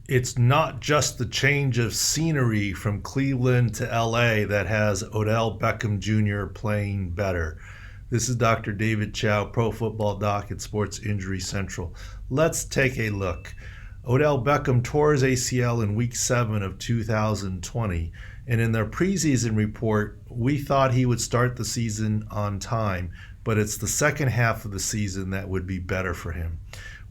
It's not just the change of scenery from Cleveland to LA that has Odell Beckham Jr. playing better. This is Dr. David Chao, Pro Football Doc at Sports Injury Central. Let's take a look. Odell Beckham tore his ACL in Week 7 of 2020, and in their preseason report, we thought he would start the season on time, but it's the second half of the season that would be better for him.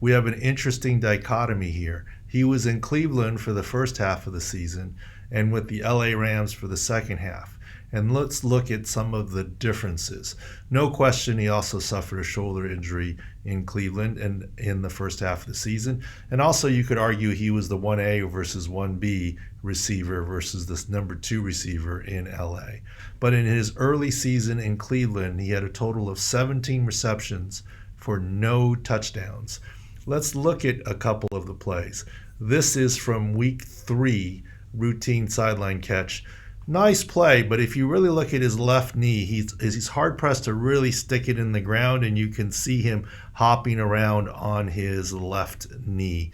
We have an interesting dichotomy here. He was in Cleveland for the first half of the season and with the LA Rams for the second half. And let's look at some of the differences. No question, he also suffered a shoulder injury in Cleveland and in the first half of the season. And also you could argue he was the 1A versus 1B receiver versus this number 2 receiver in LA. But in his early season in Cleveland, he had a total of 17 receptions for no touchdowns. Let's look at a couple of the plays. This is from Week 3, routine sideline catch. Nice play, but if you really look at his left knee, he's hard-pressed to really stick it in the ground, and you can see him hopping around on his left knee.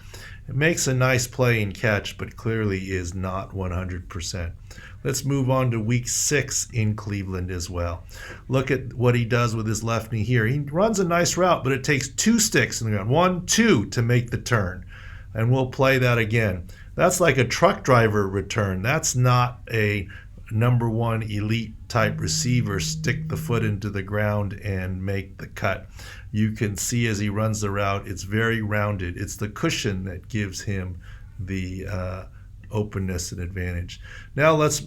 It makes a nice play and catch, but clearly is not 100%. Let's move on to Week 6 in Cleveland as well. Look at what he does with his left knee here. He runs a nice route, but it takes 2 sticks in the ground. 1, 2 to make the turn. And we'll play that again. That's like a truck driver return. That's not a number 1 elite type receiver stick the foot into the ground and make the cut. You can see as he runs the route, it's very rounded. It's the cushion that gives him the openness and advantage. Now let's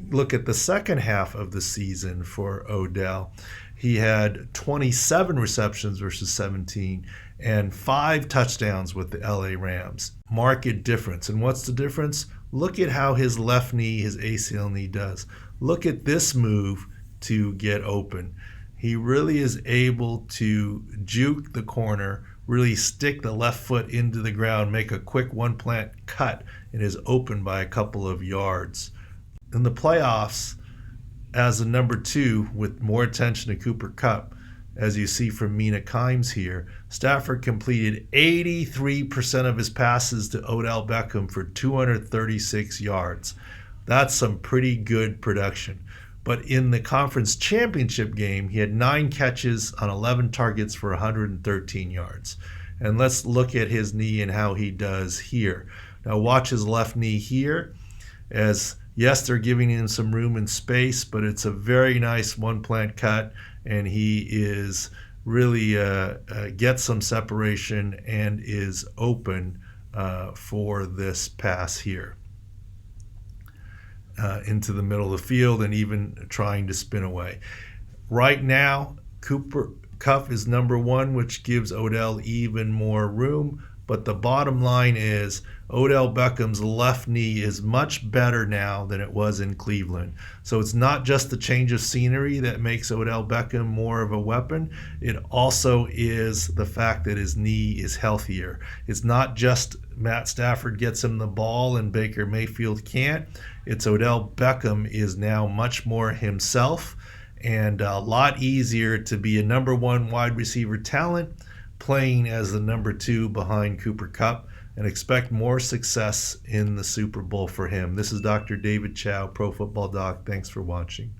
look at the second half of the season for Odell. He had 27 receptions versus 17 and 5 touchdowns with the LA Rams. Marked difference. And what's the difference? Look at how his left knee, his ACL knee does. Look at this move to get open. He really is able to juke the corner, really stick the left foot into the ground, make a quick one-plant cut, and is open by a couple of yards. In the playoffs, as a number 2 with more attention to Cooper Kupp, as you see from Mina Kimes here, Stafford completed 83% of his passes to Odell Beckham for 236 yards. That's some pretty good production. But in the conference championship game, he had 9 catches on 11 targets for 113 yards. And let's look at his knee and how he does here. Now watch his left knee here. As yes, they're giving him some room and space, but it's a very nice one-plant cut, and he is really gets some separation and is open for this pass here into the middle of the field and even trying to spin away. Right now, Cooper Kupp is number 1, which gives Odell even more room. But the bottom line is Odell Beckham's left knee is much better now than it was in Cleveland. So it's not just the change of scenery that makes Odell Beckham more of a weapon. It also is the fact that his knee is healthier. It's not just Matt Stafford gets him the ball and Baker Mayfield can't. It's Odell Beckham is now much more himself and a lot easier to be a number 1 wide receiver talent playing as the number 2 behind Cooper Kupp, and expect more success in the Super Bowl for him. This is Dr. David Chao, Pro Football Doc. Thanks for watching.